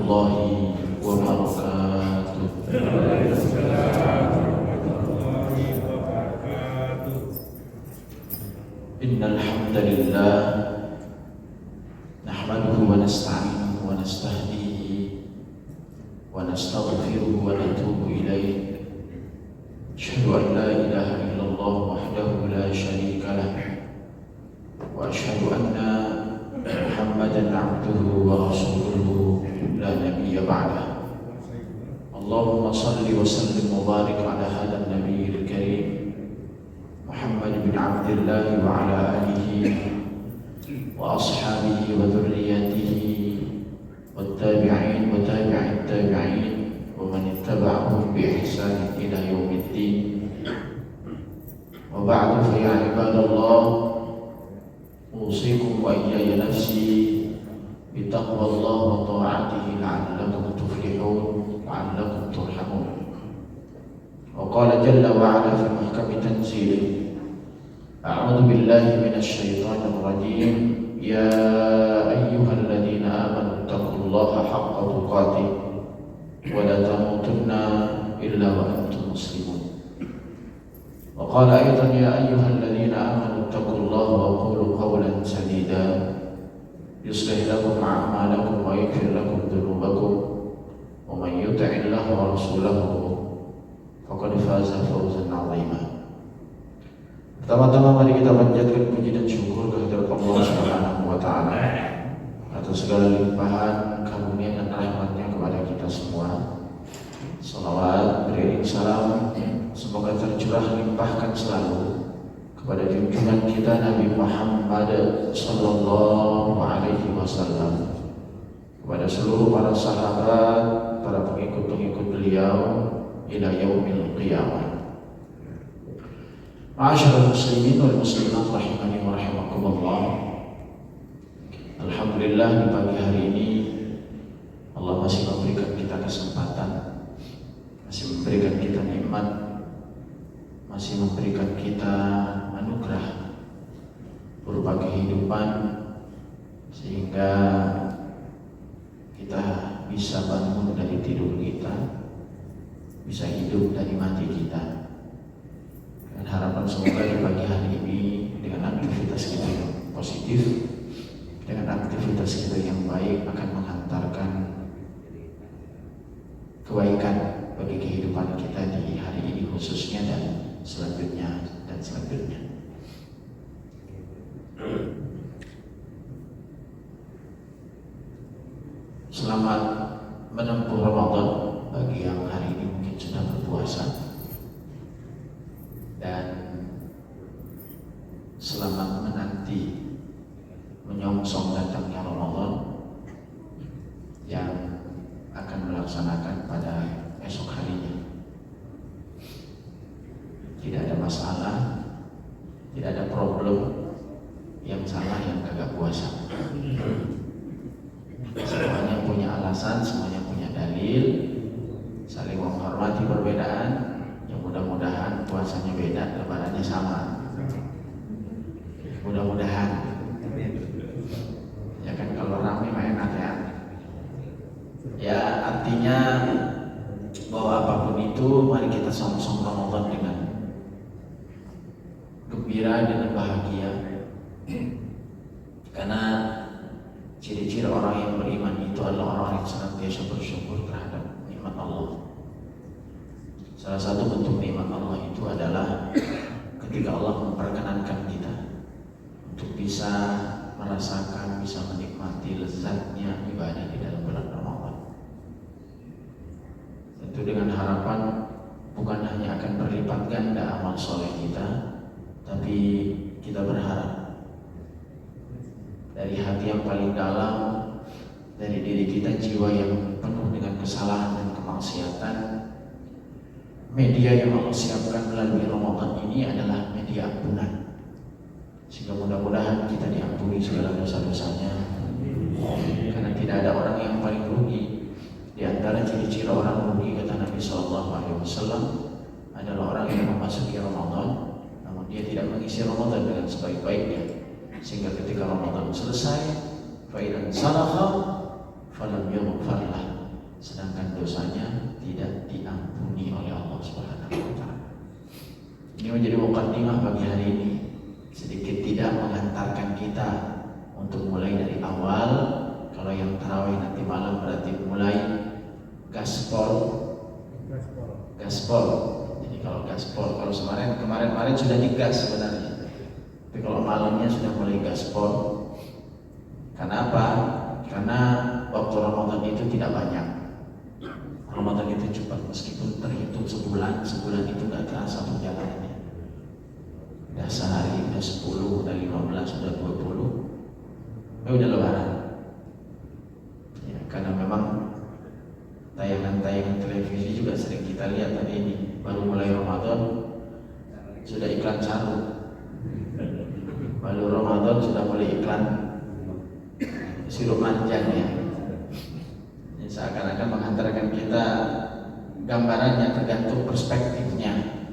warahmatullahi wabarakatuh. Innal hamdalillah nahmaduhu wa nasta'inuhu wa nastahdihi wa nastaghfiruhu wa natubu ilayh. Asyhadu an la ilaha illallah wahdahu la syarika lah wa asyhadu anna Muhammadan abduhu wa rasuluhu la nabiyya ba'dah. Allahumma salli wa sallim wa barik ala hadha an-nabiyil karim Muhammad bin Abdullah wa ala alihi wa ashabihi wa dhurriyyatihi wa tabi'in wa tabi'it tabi'in wa man ittaba'ahum bi ihsan ila yaumiddin. Wa ba'du, fa ya ibadallah, usikum wa iyaya nafsi bitaqwallah wa ta'atihi la'allakum tuflihun la'allakum turhamun. Wa qala jalla wa ala fi muhkami tanzilih, a'udzu billahi minasy syaithanir rajim, ya ayyuhalladzina amanu taqullaha haqqa tuqatih wa la tamutunna illa wa antum muslimun. Wa qala aidan ya ayyuhalladzina amanu taqullaha wa qulu qawlan sadida yuslih lakum a'malakum wa yaghfir lakum dhunubakum wa man yuti'illaha wa rasulahu faqad faza fawzan 'azima. Pertama-tama mari kita panjatkan puji dan syukur kehadirat Allah Subhanahu wa taala atas segala limpahan karunia dan rahmat-Nya kepada kita semua. Salawat beriring salam semoga tercurah limpahkan selalu kepada junjungan kita Nabi Muhammad sallallahu alaihi wasallam, kepada seluruh para sahabat, para pengikut-pengikut beliau ila yaumil qiyamah. Ma'asyiral muslimin wal muslimat rahimani wa rahimakumullah. Alhamdulillah, di pagi hari ini Allah masih memberikan kita kesempatan, masih memberikan kita nikmat, masih memberikan kita anugerah berupa kehidupan, sehingga kita bisa bangun dari tidur kita, bisa hidup dari mati kita. Dan harapan semoga di pagi hari ini dengan aktivitas kita yang positif, dengan aktivitas kita yang baik akan menghantarkan kebaikan bagi kehidupan kita di hari ini khususnya dan selanjutnya dan selanjutnya. Selamat menempuh Ramadan bagi yang hari ini mungkin sudah berpuasa, dan selamat menanti menyongsong datangnya Ramadan yang akan melaksanakan pada esok harinya. Tidak ada masalah, tidak ada problem yang salah yang kagak puasa. Semuanya punya alasan, semuanya punya dalil, saling menghormati perbedaan. Yang mudah-mudahan puasanya beda, lebarannya sama. Mudah-mudahan. Ya kan, kalau ramai mah enak ya. Ya, artinya bahwa apapun itu, mari kita sama-sama Ramadan dengan gembira, dengan bahagia. Karena ciri-ciri orang yang beriman itu adalah orang yang senantiasa bersyukur terhadap nikmat Allah. Salah satu bentuk nikmat Allah itu adalah ketika Allah memperkenankan kita untuk bisa merasakan, bisa menikmati lezatnya ibadah di dalam bulan Ramadan. Tentu dengan harapan bukan hanya akan berlipat ganda amal soleh kita, tapi kita berharap dari hati yang paling dalam, dari diri kita, jiwa yang penuh dengan kesalahan dan kemaksiatan, media yang Allah siapkan melalui Ramadan ini adalah media ampunan, sehingga mudah-mudahan kita diampuni segala dosa-dosanya. Karena tidak ada orang yang paling rugi. Di antara ciri-ciri orang rugi, kata Nabi SAW, adalah orang yang memasuki Ramadan namun dia tidak mengisi Ramadan dengan sebaik-baiknya, sehingga ketika Ramadan selesai, fa idzan salakha falam yughfar lahu, nanti malam berarti mulai gaspol. Jadi kalau gaspol, kalau kemarin sudah digas sebenarnya, tapi kalau malamnya sudah mulai gaspol. Karena apa? Karena waktu Ramadan itu tidak banyak. Ramadan itu cepat, meskipun terhitung sebulan itu nggak terasa perjalanannya. Udah sehari, udah 10, udah 15, udah 20, udah lebaran. Ya, karena memang tayangan-tayangan televisi juga sering kita lihat tadi ini. Baru mulai Ramadan sudah iklan sarung. Baru Ramadan sudah mulai iklan sirup manjan ya. Seakan-akan menghantarkan kita, gambarannya tergantung perspektifnya.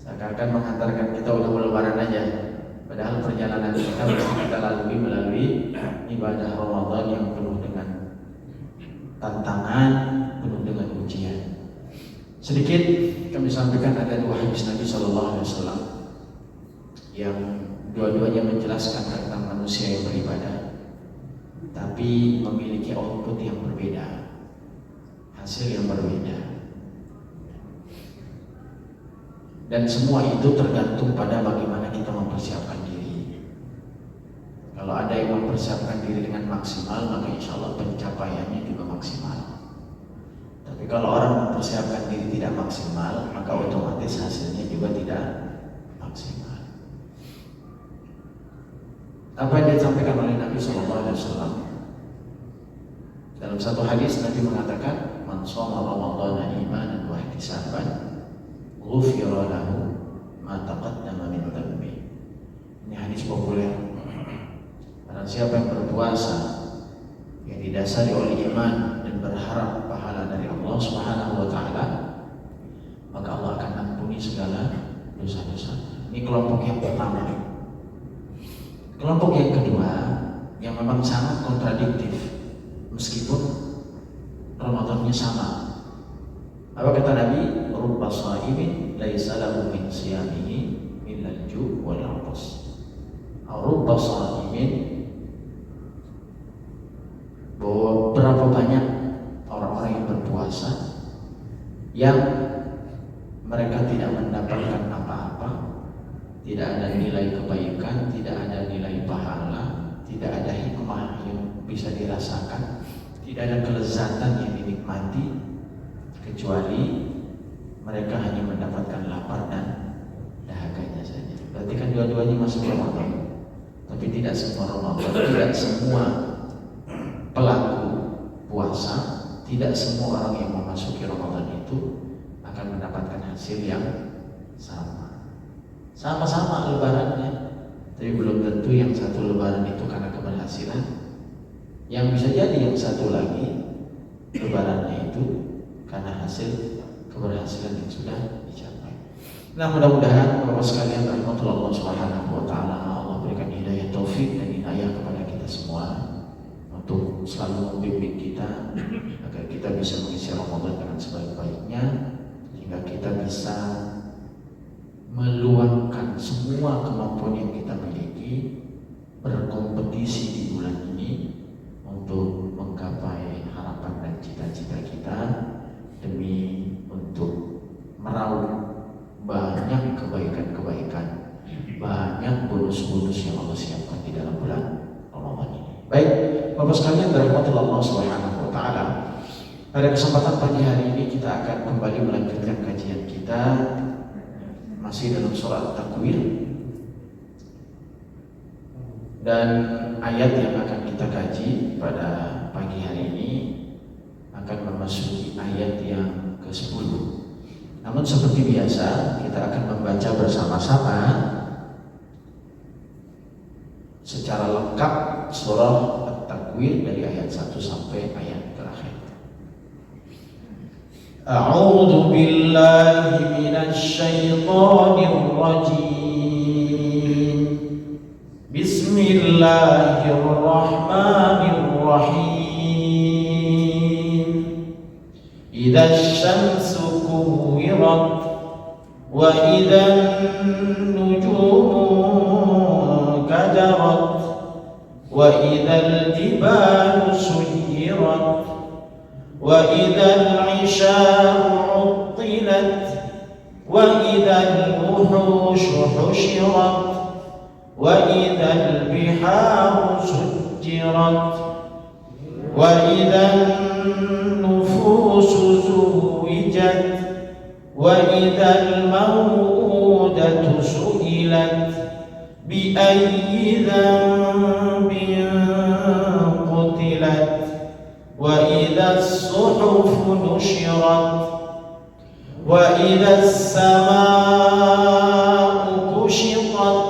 Seakan-akan menghantarkan kita udah mau lebaran aja. Padahal perjalanan kita mesti kita lalui melalui ibadah Ramadan yang penuh dengan tantangan, penuh dengan ujian. Sedikit kami sampaikan ada dua hadis Nabi Sallallahu Alaihi Wasallam yang dua-duanya menjelaskan tentang manusia yang beribadah, tapi memiliki output yang berbeda, hasil yang berbeda. Dan semua itu tergantung pada bagaimana kita mempersiapkan diri. Kalau ada yang mempersiapkan diri dengan maksimal, maka insya Allah pencapaiannya juga maksimal. Tapi kalau orang mempersiapkan diri tidak maksimal, maka otomatis hasilnya juga tidak maksimal. Apa yang disampaikan oleh Nabi SAW? Dalam satu hadis Nabi mengatakan, "Man shoma Ramadhana imanan wa ihtisaban, ghufira lahu ma taqaddama min dhanbi." Ini hadis populer. Barang siapa yang berpuasa yang didasari oleh iman dan berharap pahala dari Allah Subhanahu wa taala, maka Allah akan ampuni segala dosa-dosa. Ini kelompok yang pertama. Kelompok yang kedua yang memang sangat kontradiktif meskipun Ramadannya sama. Apa kata Nabi? Rubba sha'imin laisa lahu min siyamihi illa al-ju' wal 'atas. Rubba sha'imin, berapa banyak orang-orang yang berpuasa yang mereka tidak mendapatkan apa-apa, tidak ada nilai kebaikan, tidak ada nilai pahala, tidak ada hikmah yang bisa dirasakan, tidak ada kelezatan yang dinikmati, kecuali mereka hanya mendapatkan lapar dan dahaganya saja. Berarti kan dua-duanya masuk Ramadan, tapi tidak semua Ramadan, tidak semua pelaku puasa, tidak semua orang yang memasuki Ramadan itu akan mendapatkan hasil yang sama. Sama-sama lebarannya, tapi belum tentu yang satu lebaran itu karena keberhasilan. Yang bisa jadi yang satu lagi lebarannya itu karena hasil keberhasilan yang sudah dicapai. Nah, mudah-mudahan Bapak sekalian rahmatullah Allah Subhanahu wa taala, Allah berikan hidayah taufik dan inayah kepada kita semua untuk selalu membimbing kita agar kita bisa mengisi Ramadan dengan sebaik-baiknya, sehingga kita bisa meluangkan semua kemampuan yang kita miliki, berkompetisi di bulan ini untuk menggapai harapan dan cita-cita kita, demi untuk meraup banyak kebaikan-kebaikan, banyak bonus-bonus yang Allah siapkan di dalam bulan Ramadan ini. Baik, Bapak sekalian dirahmati Allah Subhanahu wa taala. Pada kesempatan pagi hari ini kita akan kembali melanjutkan kajian kita masih dalam surat Takwir, dan ayat yang akan kita kaji pada pagi hari ini akan memasuki ayat yang ke-10. Namun seperti biasa kita akan membaca bersama-sama secara lengkap surah At-Takwir dari ayat 1 sampai ayat terakhir. A'udzu billahi minasy syaithanir rajim. Bismillahirrahmanirrahim. Idza syamsu kuwirat wa idzan nujumu kadarat wa idzal jibalu suyirat سيرت وإذا العشار عطلت وإذا الوحوش حشرت وإذا البحار سجرت وإذا النفوس زوجت وإذا الموءودة سئلت بأي ذنب قتلت وإذا الصحف نشرت وإذا السماء كشطت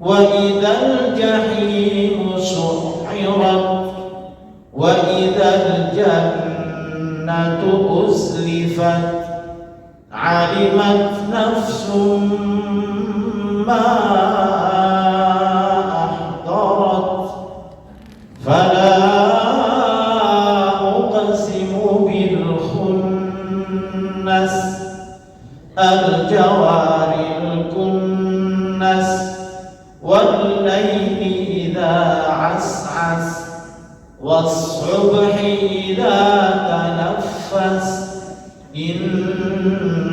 وإذا الجحيم سعرت وإذا الجنة أزلفت علمت نفس ما أحضرت فلا أقسم بالخنس الجوار الكنس والليل إذا عسعس والصبح إذا تنفس إنه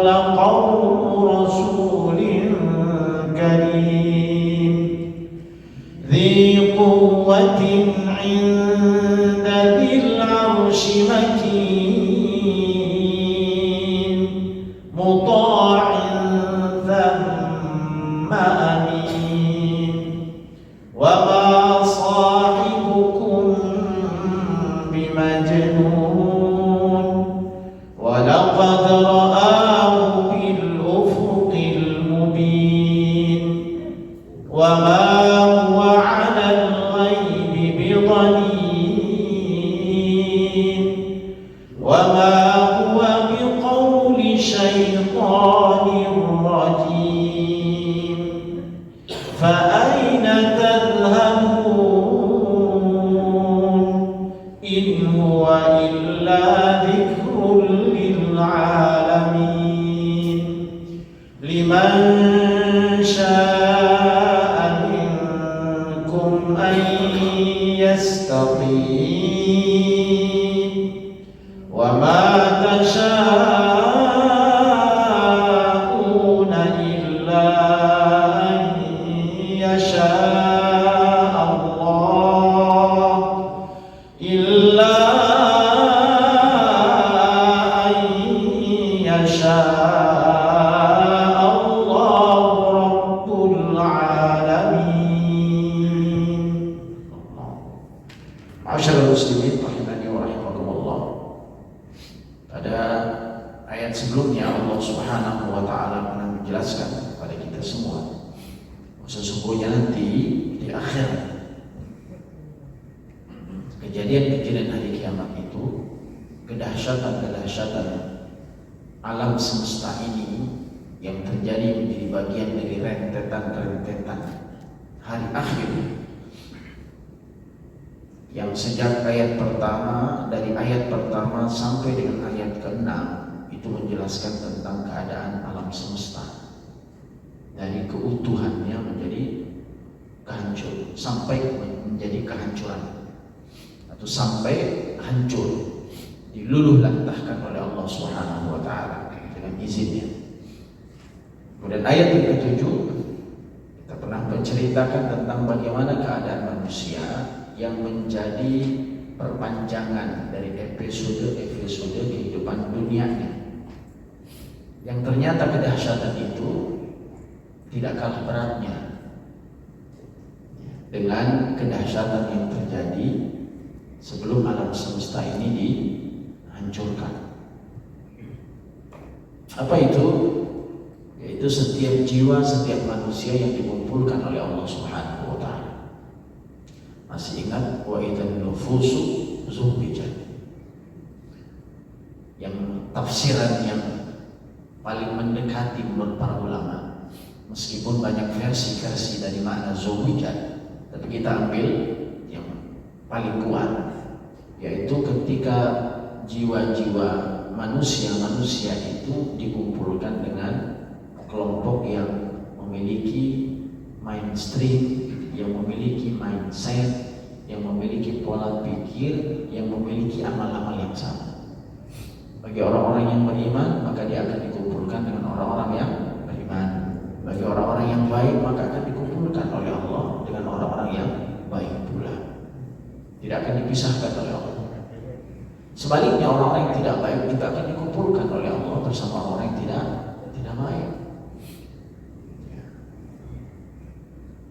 لقول رسول كريم ذي قوة عند ذي العرش مكين مطاع ثم أمين وما صاحبكم بمجنون ولقد رآه بالأفق المبين وما هو على الغيب بضنين وما هو بقول شيطان رجيم فأين تذهبون إن هو إلا ذكر للعالمين لمن شاء منكم أن يستقيم وما تشاءون إلا أن يشاء الله إلا أن يشاء الله رب العالمين. Ma'asyiral muslimin rahimani wa rahimakumullah. Pada ayat sebelumnya Allah Subhanahu wa taala pernah menjelaskan kepada kita semua sesungguhnya nanti di akhir kejadian-kejadian hari kiamat itu kedahsyatan-kedahsyatan alam semesta ini yang terjadi menjadi bagian dari rentetan-rentetan hari akhir yang sejak ayat pertama, dari ayat pertama sampai dengan ayat ke-6 itu menjelaskan tentang keadaan alam semesta dari keutuhannya menjadi kehancuran sampai menjadi kehancuran atau sampai hancur diluluh lantahkan oleh Allah Subhanahu wa taala dengan izinnya. Kemudian ayat yang ke-7 kita pernah menceritakan tentang bagaimana keadaan manusia yang menjadi perpanjangan dari episode kehidupan dunianya, yang ternyata kedahsyatan itu tidak kalah beratnya dengan kedahsyatan yang terjadi sebelum alam semesta ini dihancurkan. Apa itu? Yaitu setiap jiwa, setiap manusia yang dikumpulkan oleh Allah Subhanahu wa taala. Masih ingat wa idzan nufusu zuwijat? Yang tafsiran yang paling mendekati menurut para ulama, meskipun banyak versi-versi dari makna zuwijat, tapi kita ambil yang paling kuat, yaitu ketika jiwa-jiwa manusia itu dikumpulkan dengan kelompok yang memiliki mainstream, yang memiliki mindset yang memiliki pola pikir, yang memiliki amal-amal yang sama. Bagi orang-orang yang beriman, maka dia akan dikumpulkan dengan orang-orang yang beriman. Bagi orang-orang yang baik, maka akan dikumpulkan oleh Allah dengan orang-orang yang baik pula. Tidak akan dipisahkan oleh Allah. Sebaliknya, orang-orang yang tidak baik juga akan dikumpulkan oleh Allah bersama orang yang tidak baik.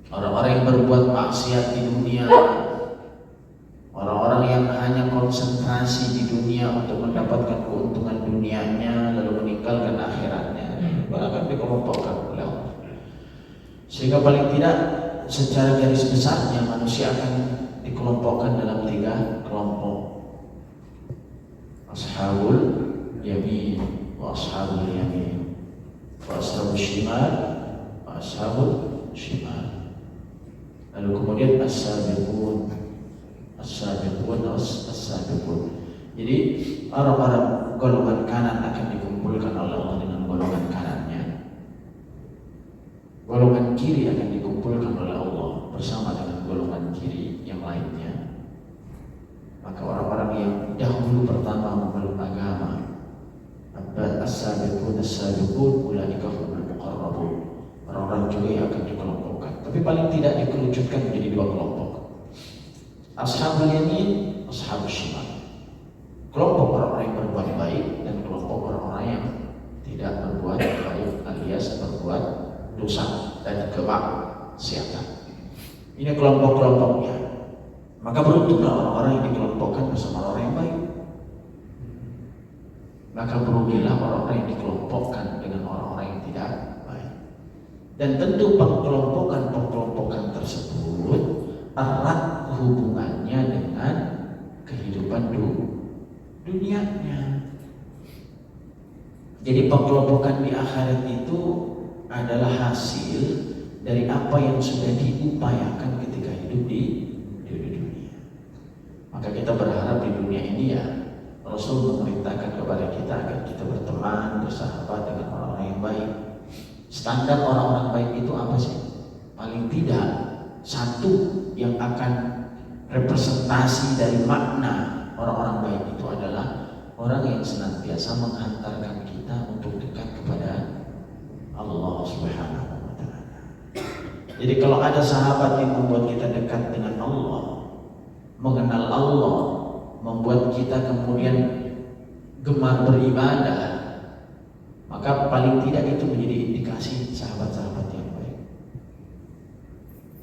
Orang-orang yang berbuat maksiat di dunia, orang-orang yang hanya konsentrasi di dunia untuk mendapatkan keuntungan dunianya lalu meninggalkan akhiratnya, akan dikelompokkan oleh Allah. Sehingga paling tidak secara garis besarnya manusia akan dikelompokkan dalam 3 kelompok. Ashabul yamin wa ashabul yamin wa ashabul shimal wa ashabul shimal. Lalu kemudian as-sabiqun. Jadi orang-orang golongan kanan akan dikumpulkan oleh Allah dengan golongan kanannya. Golongan kiri akan dikumpulkan oleh Allah bersama dengan golongan kiri yang lainnya. Maka orang-orang yang dahulu pertama memeluk agama, as-sabiqun ulaika humul muqarrabun. Orang-orang juga yang akan dikelompokkan, tapi paling tidak dikerucutkan menjadi 2 kelompok. Ashabul yamin, ashabul shimal. Kelompok orang-orang yang berbuat baik dan kelompok orang-orang yang tidak berbuat baik alias berbuat dosa dan kemaksiatan. Ini kelompok-kelompoknya. Maka beruntunglah orang-orang yang dikelompokkan bersama orang yang baik. Maka berugilah orang-orang yang dikelompokkan dengan orang-orang yang tidak baik. Dan tentu pengkelompokan tersebut erat hubungannya dengan kehidupan dunianya. Jadi pengkelompokan di akhirat itu adalah hasil dari apa yang sudah diupayakan ketika hidup di dunia. Maka kita berharap di dunia ini ya Rasul memerintahkan kepada kita agar kita berteman, bersahabat dengan orang-orang yang baik. Standar orang-orang baik itu apa sih? Paling tidak satu yang akan representasi dari makna orang-orang baik itu adalah orang yang senantiasa menghantarkan kita untuk dekat kepada Allah Subhanahu wa Ta'ala. Jadi kalau ada sahabat yang membuat kita dekat dengan Allah, mengenal Allah, membuat kita kemudian gemar beribadah, maka paling tidak itu menjadi indikasi sahabat-sahabat yang baik.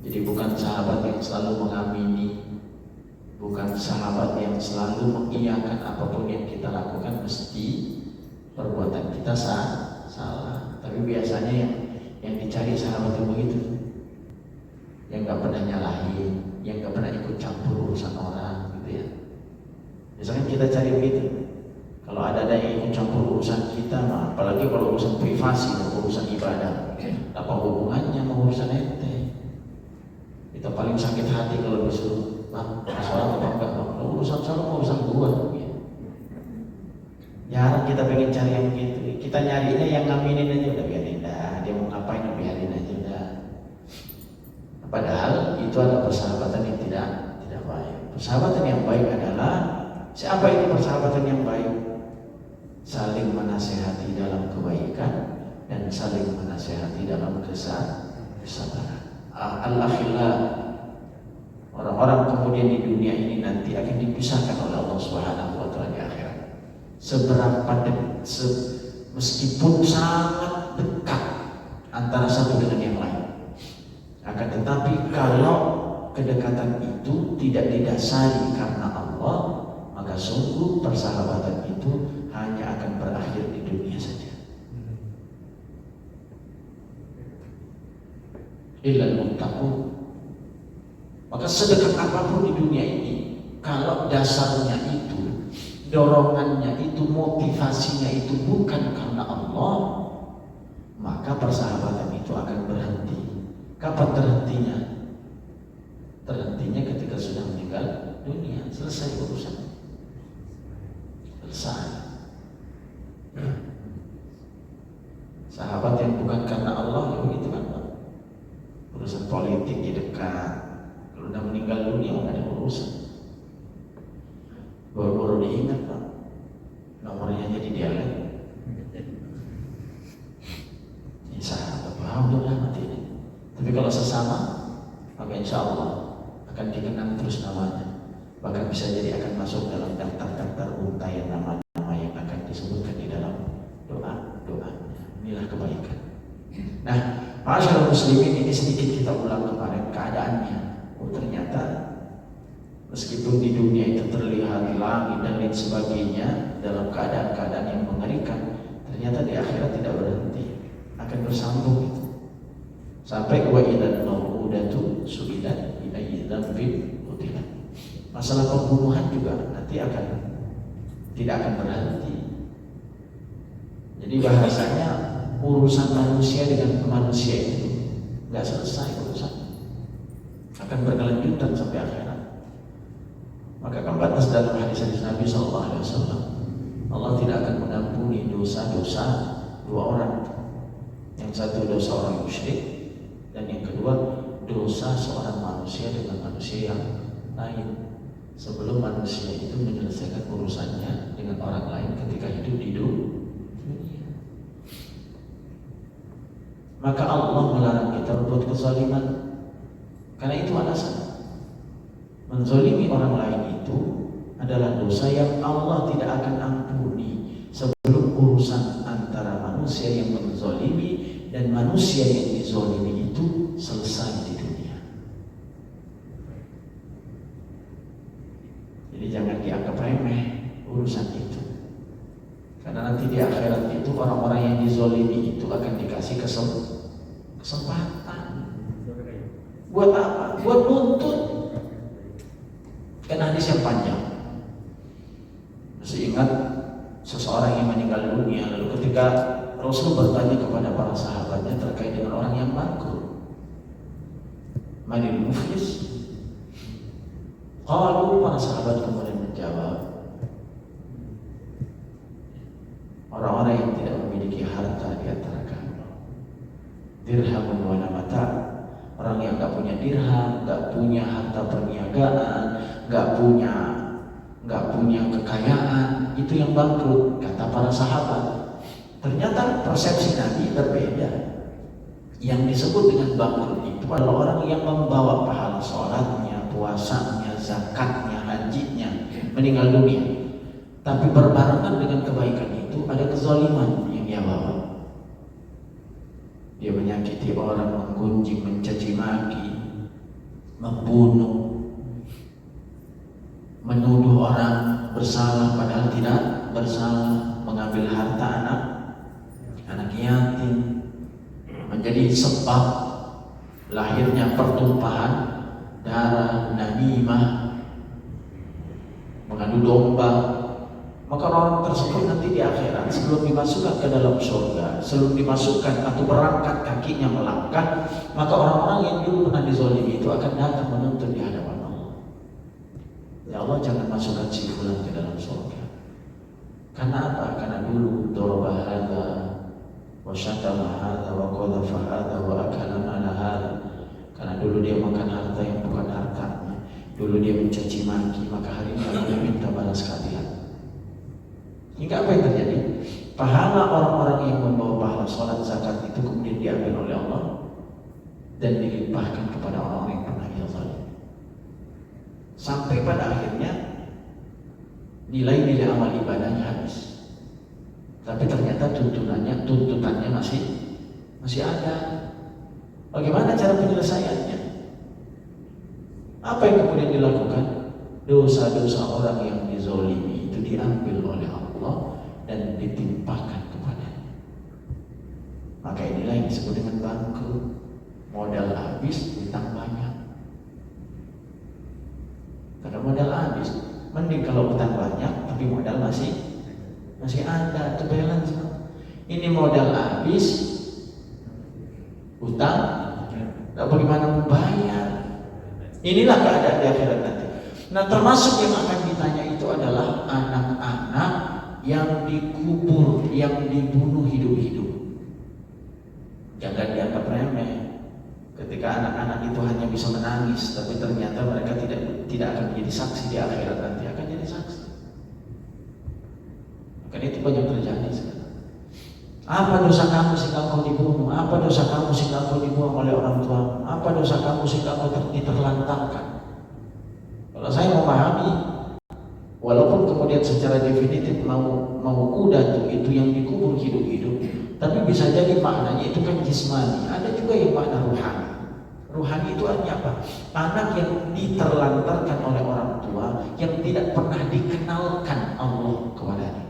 Jadi bukan sahabat yang selalu mengamini, bukan sahabat yang selalu mengiyakan apapun yang kita lakukan mesti perbuatan kita salah. Tapi biasanya yang dicari sahabat yang begitu, yang nggak pernah nyalahin, yang nggak pernah ikut campur urusan orang, gitu ya. Biasanya kita cari begitu. Kalau ada yang ikut campur urusan kita, apalagi kalau urusan privasi atau urusan ibadah, apa hubungannya sama urusan ente? Kita paling sakit hati kalau disuruh, masalah apa enggak? Urusan sama urusan gua. Jarang kita pengen cari yang begitu. Kita nyarinya yang ngaminin aja, udah biarin dah. Dia mau ngapain, biarin aja udah. Padahal itu adalah persahabatan yang tidak baik. Persahabatan yang baik adalah, siapa itu persahabatan yang baik? Saling menasihati dalam kebaikan dan saling menasihati dalam kesabaran. Al-akhillah, orang-orang kemudian di dunia ini nanti akan dipisahkan oleh Allah Subhanahu wa Ta'ala di akhirat. Meskipun sangat dekat antara satu dengan yang lain, akan tetapi kalau kedekatan itu tidak didasari karena Allah, maka sungguh persahabatan itu hanya akan berakhir di dunia saja. Illal muttaqun. Maka sedekat apapun di dunia ini, kalau dasarnya itu, dorongannya itu, motivasinya itu bukan karena Allah, maka persahabatan itu akan berhenti. Kapan terhentinya? Terhentinya ketika sudah meninggal dunia, selesai urusan. Selesai. Sahabat yang bukan karena Allah, ya begitu kan Pak. Urusan politik di dekat, kalau udah meninggal dunia nggak ada urusan. jadi dialek. Sahabat alhamdulillah mati. Tapi kalau sesama, maka insya Allah akan dikenang terus namanya. Bahkan bisa jadi akan masuk dalam daftar-daftar untayan nama-nama yang akan disebutkan di dalam doa-doa. Inilah kebaikan. Nah, masyaallah muslimin, ini sedikit kita ulang kemarin keadaannya. Oh ternyata meskipun di dunia itu terlihat langit dan lain sebagainya dalam keadaan-keadaan yang mengerikan, ternyata di akhirat tidak berhenti, akan bersambung itu. Sampai wa idzal mau'udatu su'ilat bi ayyi dzambin qutilat. Masalah pembunuhan juga nanti tidak akan berhenti. Jadi bahasanya urusan manusia dengan manusia itu nggak selesai urusan, akan berkelanjutan sampai akhirat. Maka kan batas dalam hadis Nabi SAW, Allah tidak akan mengampuni dosa-dosa dua orang. Yang satu dosa orang musyrik, dan yang kedua dosa seorang manusia dengan manusia yang lain, sebelum manusia itu menyelesaikan urusannya dengan orang lain ketika hidup di dunia. Maka Allah melarang kita berbuat kezaliman, karena itu alasan. Menzalimi orang lain itu adalah dosa yang Allah tidak akan ampuni sebelum urusan antara manusia yang menzalimi dan manusia yang dizalimi itu selesai di dunia. Jadi jangan dianggap remeh urusan itu, karena nanti di akhirat itu orang-orang yang dizalimi itu akan dikasih kesempatan. Buat apa? Buat nuntut. Kan hadis yang panjang. Masih ingat seseorang yang meninggal dunia, lalu ketika Rasul bertanya kepada para sahabatnya terkait dengan orang yang bangkrut, manil muflis? Qalu, para sahabat kemudian menjawab, orang-orang yang tidak memiliki harta di antara kamu. Dirhamun wa mata', orang yang nggak punya dirham, nggak punya harta perniagaan, nggak punya kekayaan, itu yang bangkrut, kata para sahabat. Ternyata persepsi Nabi berbeda. Yang disebut dengan bangkrut itu adalah orang yang membawa pahala sholatnya, puasanya, zakatnya, hajinya, meninggal dunia, tapi berbarengan dengan kebaikan itu ada kezaliman yang dia bawa. Dia menyakiti orang, menggunjing, mencaci maki, membunuh, menuduh orang bersalah padahal tidak bersalah, mengambil harta anak yatim, menjadi sebab lahirnya pertumpahan darah, namimah, mengadu domba. Maka orang tersebut nanti di akhirat sebelum dimasukkan ke dalam surga, sebelum dimasukkan atau berangkat kakinya melangkah, maka orang-orang yang dulu pernah dizalimi itu akan datang menuntut di hadapan Allah. Ya Allah, jangan masukkan si fulan ke dalam surga. Karena apa? Karena dulu daraba hadza wa syatama hadza wa qadhafa hadza wa akala mala hadza. Karena dulu dia makan harta yang bukan hartanya, dulu dia mencaci maki, maka hari ini Allah minta balas keadilan. Hingga apa yang terjadi? Pahala orang-orang yang membawa pahala sholat, zakat itu kemudian diambil oleh Allah dan dilimpahkan kepada orang-orang yang pernah ia zalim. Sampai pada akhirnya nilai-nilai amal ibadahnya habis. Tapi ternyata tuntutannya masih ada. Bagaimana cara penyelesaiannya? Apa yang kemudian dilakukan? Dosa-dosa orang yang dizalimi itu diambil oleh Allah dan ditimpakan kepadanya. Maka inilah yang disebut dengan bangkrut. Modal habis, utang banyak. Karena modal habis, mending kalau utang banyak tapi modal masih ada, itu balance. Ini modal habis, utang, tak bagaimana membayar. Inilah keadaan di akhirat nanti. Nah, termasuk yang akan ditanya itu adalah anak-anak yang dikubur, yang dibunuh hidup-hidup. Jangan dianggap remeh. Ketika anak-anak itu hanya bisa menangis, tapi ternyata mereka tidak akan menjadi saksi di akhirat nanti, akan jadi saksi. Maka itu banyak terjadi sekarang. Apa dosa kamu sehingga engkau dibunuh? Apa dosa kamu sehingga engkau dibuang oleh orang tuamu? Apa dosa kamu sehingga engkau diterlantarkan? Kalau saya memahami, walaupun kemudian secara definitif mau kuda itu yang dikubur hidup-hidup, tapi bisa jadi maknanya itu kan jismani. Ada juga yang makna ruhani. Ruhani itu artinya apa? Anak yang diterlantarkan oleh orang tua, yang tidak pernah dikenalkan Allah kepadanya.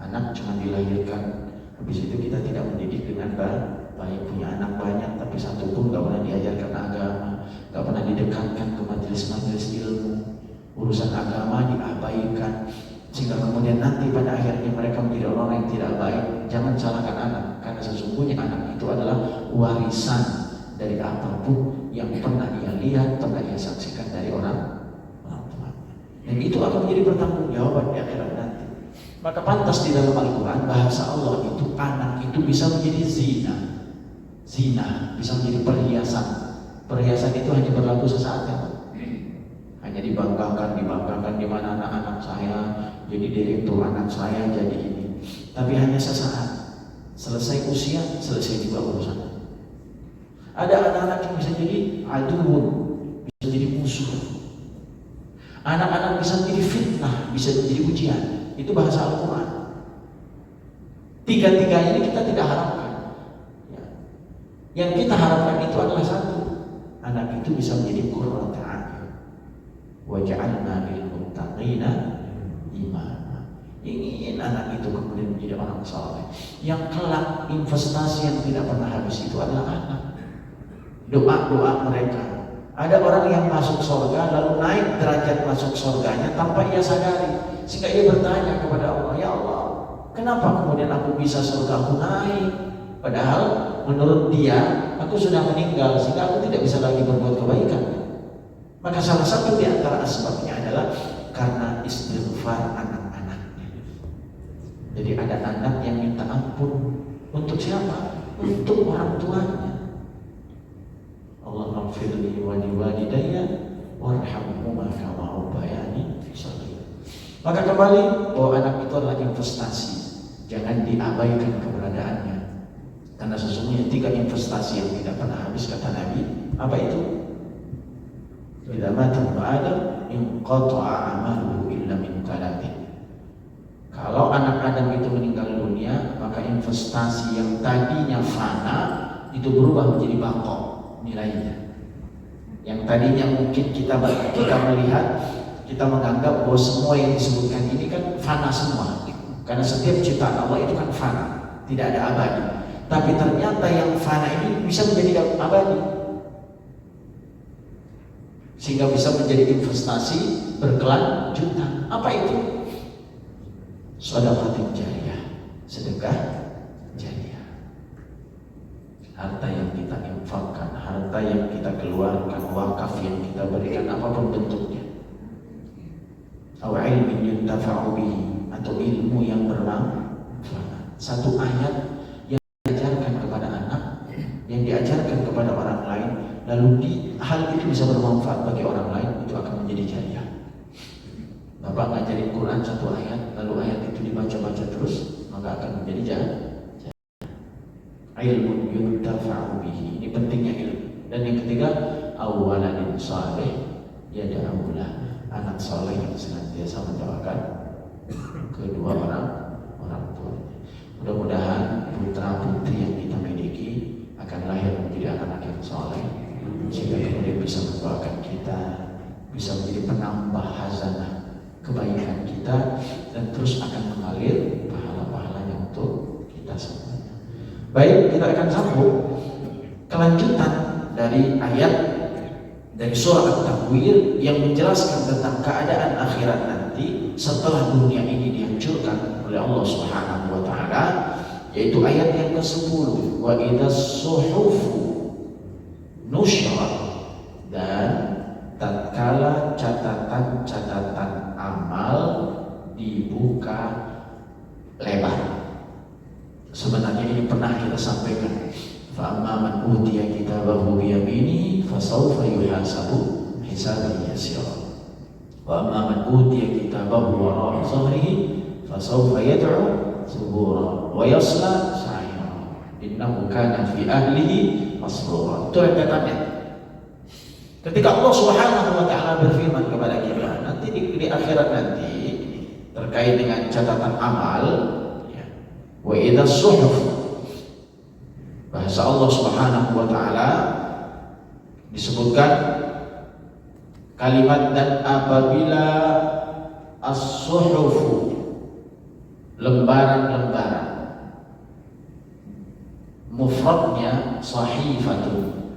Anak cuma dilahirkan, habis itu kita tidak mendidik dengan baik, punya anak banyak, tapi satu pun gak pernah diajarkan agama, gak pernah didekatkan ke majelis-majelis ilmu, urusan agama diabaikan, sehingga kemudian nanti pada akhirnya mereka menjadi orang yang tidak baik. Jangan salahkan anak, karena sesungguhnya anak itu adalah warisan dari apapun yang pernah ia lihat, pernah ia saksikan dari orang tua. Dan itu akan menjadi pertanggungjawaban di akhirat nanti. Maka pantas di dalam Al-Quran bahasa Allah itu anak itu bisa menjadi zina, bisa menjadi perhiasan. Perhiasan itu hanya berlaku sesaat ya, hanya dibanggakan di mana anak-anak saya jadi direktur, anak saya jadi ini. Tapi hanya sesaat, selesai usia, selesai juga urusan. Ada anak-anak yang bisa jadi aduun, bisa jadi musuh. Anak-anak bisa menjadi fitnah, bisa menjadi ujian. Itu bahasa Al-Quran. Tiga-tiganya ini kita tidak harapkan ya. Yang kita harapkan itu adalah satu, anak itu bisa menjadi qurrata a'yun wa ja'alna lil muttaqina imama. Ingin anak itu kemudian menjadi orang saleh yang kelak investasi yang tidak pernah habis itu adalah anak. Doa-doa mereka. Ada orang yang masuk surga lalu naik derajat masuk surganya tanpa ia sadari, sehingga ia bertanya kepada Allah, ya Allah, kenapa kemudian aku bisa surga aku naik? Padahal menurut dia aku sudah meninggal sehingga aku tidak bisa lagi berbuat kebaikan. Maka salah satu di antara asbabnya adalah karena istighfar anak-anaknya. Jadi ada anak yang minta ampun untuk siapa? Untuk orang tuanya. Allahumma ighfirli wa liwalidayya warhamhuma kama rabbayani shaghira. Maka kembali bahwa anak itu adalah investasi, jangan diabaikan keberadaannya. Karena sesungguhnya 3 investasi yang tidak pernah habis kata Nabi. Apa itu? Idza mata Adam inqata'a 'amaluhu illa min 3. Kalau anak Adam itu meninggal dunia, maka investasi yang tadinya fana itu berubah menjadi baqo nilainya. Yang tadinya mungkin kita melihat, kita menganggap bahwa semua yang disebutkan ini kan fana semua, karena setiap ciptaan Allah itu kan fana, tidak ada abadi. Tapi ternyata yang fana ini bisa menjadi abadi, sehingga bisa menjadi investasi berkelanjutan. Apa itu? Shadaqatul jariyah, sedekah jariyah. Harta yang kita infakkan, harta yang kita keluarkan, wakaf yang kita berikan, apapun bentuknya. Aw ilmin yuntafa'u bihi, atau ilmu yang bermanfaat. Satu ayat yang diajarkan kepada anak, yang diajarkan kepada orang lain, lalu hal itu bisa bermanfaat bagi orang lain, itu akan menjadi jariyah. Bapak ngajarin Quran satu ayat, lalu ayat itu dibaca-baca terus, maka akan menjadi jariyah. Ilmu yuntafa'u bihi, ini pentingnya ilmu. Dan yang ketiga, awaladin saleh yad'ulah, anak saleh yang senantiasa mendoakan kedua orang tuanya. Mudah-mudahan putra putri yang kita miliki akan lahir menjadi anak-anak yang saleh, sehingga kemudian bisa mendoakan kita, bisa menjadi penambah hazanah kebaikan kita, dan terus akan mengalir pahala-pahalanya untuk kita semua. Baik, kita akan sambung kelanjutan dari ayat dari surah At-Takwir yang menjelaskan tentang keadaan akhirat nanti setelah dunia ini dihancurkan oleh Allah Subhanahu wa taala, yaitu ayat yang ke-10, wa idzas suhufu nusyrat, dan tatkala catatan-catatan amal dibuka lebar. Sebenarnya ini pernah kita sampaikan. Fa amma man utiya kitabahu bi yaminihi fasawfa yuhasabu hisaban yasira. Wa amma man utiya kitabahu wara'a dhahrihi fasawfa yad'u subura wa yasla sa'ira innahu kana fi ahlihi masrura. Itu rentetannya. Ketika Allah Subhanahu wa taala berfirman kepada kita nanti di akhirat nanti terkait dengan catatan amal, ya, wa idza suhuf, bahasa Allah Subhanahu wa taala disebutkan kalimat dan apabila as-suhufu, lembaran-lembaran, mufradnya sahifatun,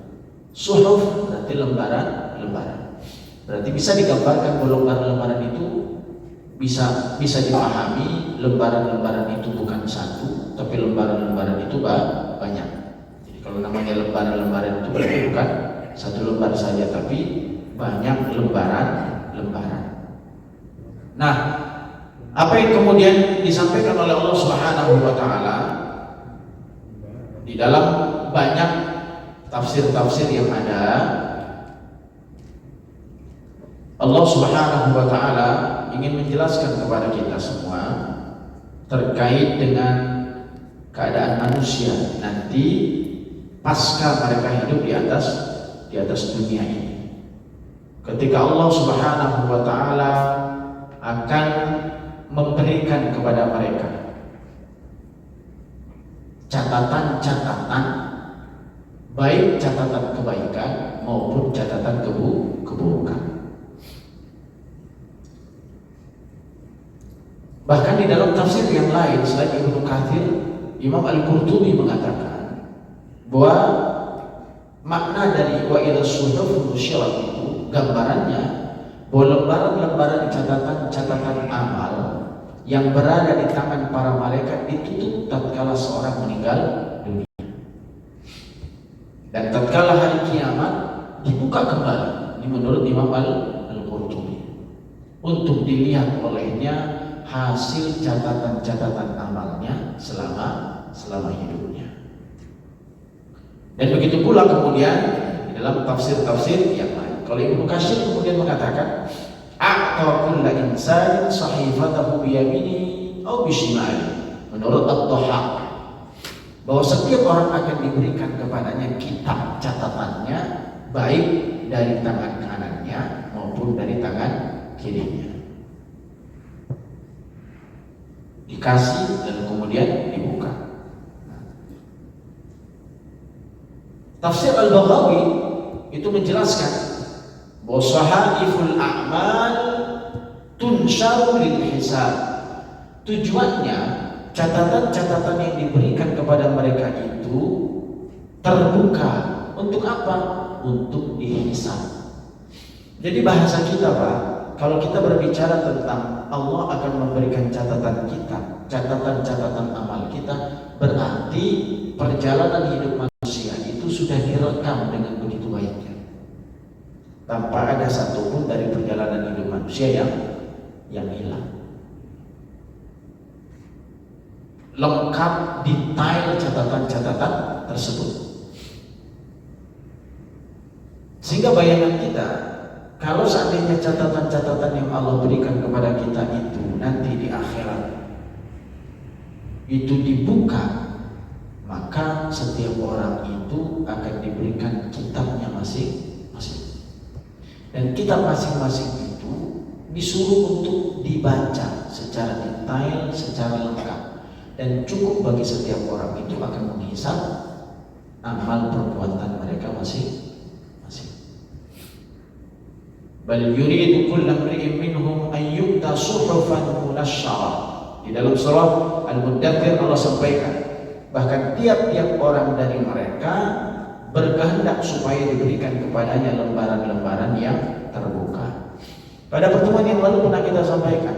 suhuf berarti lembaran-lembaran, berarti bisa digambarkan bahwa lembaran-lembaran itu bisa dipahami lembaran-lembaran itu bukan satu, tapi lembaran-lembaran itu banyak. Jadi kalau namanya lembaran-lembaran itu berarti bukan satu lembar saja, tapi banyak lembaran-lembaran. Nah, apa yang kemudian disampaikan oleh Allah Subhanahu wa taala di dalam banyak tafsir-tafsir yang ada, Allah Subhanahu wa taala ingin menjelaskan kepada kita semua terkait dengan keadaan manusia nanti pasca mereka hidup di atas dunia ini. Ketika Allah Subhanahu wa taala akan memberikan kepada mereka catatan-catatan, baik catatan kebaikan maupun catatan keburukan. Bahkan di dalam tafsir yang lain selain Ibnu Katsir, Imam Al-Qurtubi mengatakan bahwa makna dari wa idza suhuf nusyirat itu gambarannya bahwa lembaran-lembaran catatan amal yang berada di tangan para malaikat ditutup tatkala seorang meninggal dunia, dan tatkala hari kiamat dibuka kembali. Ini menurut Imam Al-Qurtubi, untuk dilihat olehnya hasil catatan-catatan amalnya selama hidupnya. Dan begitu pula kemudian di dalam tafsir-tafsir yang lain, kalau Ibnu Katsir kemudian mengatakan a'ta kullu insanin sahifatahu bi yaminihi aw bi shimalihi, menurut At-Tahaq, bahwa setiap orang akan diberikan kepadanya kitab catatannya baik dari tangan kanannya maupun dari tangan kirinya, dikasih dan kemudian dibuka. Tafsir Al-Baghawi itu menjelaskan bahwa sahaiful a'mal tunsharu lil hisab. Tujuannya catatan-catatan yang diberikan kepada mereka itu terbuka untuk apa? Untuk dihisab. Jadi bahasa kita, Pak, kalau kita berbicara tentang Allah akan memberikan catatan kita, catatan-catatan amal kita, berarti perjalanan hidup manusia itu sudah direkam dengan begitu baiknya, tanpa ada satupun dari perjalanan hidup manusia yang hilang. Lengkap, detail catatan-catatan tersebut, sehingga bayangan kita, kalau seandainya catatan-catatan yang Allah berikan kepada kita itu nanti di akhirat itu dibuka, maka setiap orang itu akan diberikan kitabnya masing-masing. Dan kitab masing-masing itu disuruh untuk dibaca secara detail, secara lengkap, dan cukup bagi setiap orang itu akan menghisab amal perbuatan mereka masing-masing. Bal yuridu kullu imri'in minhum an yu'ta suhufan munashsharah. Di dalam surah Al-Muddathir Allah sampaikan bahkan tiap-tiap orang dari mereka berkehendak supaya diberikan kepadanya lembaran-lembaran yang terbuka. Pada pertemuan yang lalu pernah kita sampaikan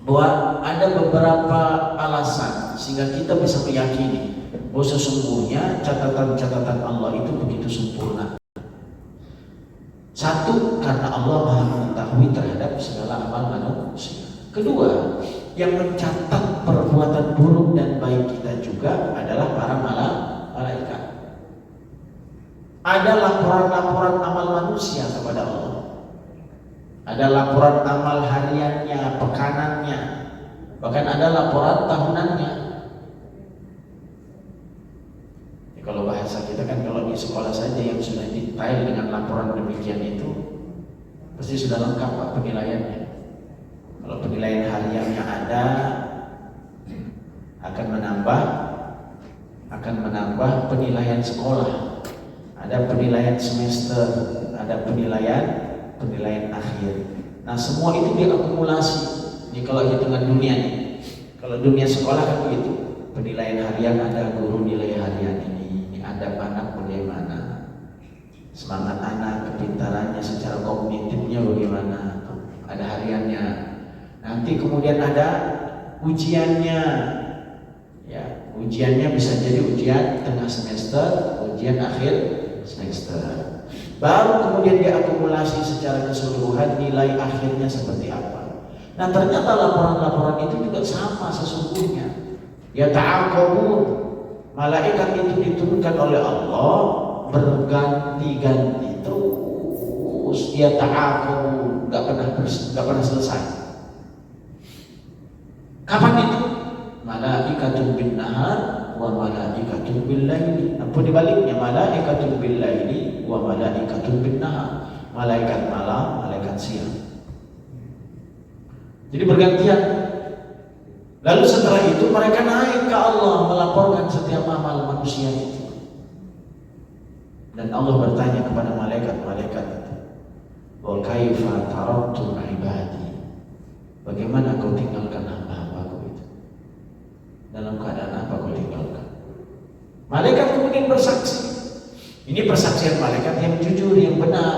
bahwa ada beberapa alasan sehingga kita bisa meyakini bahwa sesungguhnya catatan-catatan Allah itu begitu sempurna. Satu, karena Allah Maha mengetahui terhadap segala amal manusia. Kedua, yang mencatat perbuatan buruk dan baik kita juga adalah para malaikat. Ada laporan-laporan amal manusia kepada Allah. Ada laporan amal hariannya, pekanannya. Bahkan ada laporan tahunannya. Ya, kalau bahasa kita kan kalau di sekolah saja yang sudah detail dengan laporan demikian itu pasti sudah lengkap Pak penilaiannya. Kalau penilaian hariannya ada akan menambah penilaian sekolah. Ada penilaian semester, ada penilaian akhir. Nah, semua itu diakumulasi. Ini kalau hitungan dunia nih. Kalau dunia sekolah kan begitu. Penilaian harian ada guru nilai harian ini ada anak bagaimana, semangat anak, kepintarannya secara kognitifnya bagaimana, ada hariannya. Nanti kemudian ada ujiannya. Ya, ujiannya bisa jadi ujian tengah semester, ujian akhir semester. Baru kemudian diakumulasi secara keseluruhan nilai akhirnya seperti apa. Nah, ternyata laporan-laporan itu juga sama sesungguhnya. Ya ta'aqabun. Malaikat itu diturunkan oleh Allah berganti-ganti terus. Ya ta'aqabun, enggak pernah selesai. Kapan itu? Malaikatun bin nahar wa malaikatun bil laili. Apa dibaliknya? Malaikatun bil laili wa malaikatun bin nahar. Malaikat malam, malaikat siang. Jadi bergantian. Lalu setelah itu mereka naik ke Allah melaporkan setiap amal manusia itu. Dan Allah bertanya kepada malaikat-malaikat itu, "Wa kaifa taraktum ibadi?" Bagaimana kau tinggalkan hamba-hambaku itu? Dalam keadaan apa kau tinggalkan? Malaikat kemudian bersaksi. Ini persaksian malaikat yang jujur, yang benar,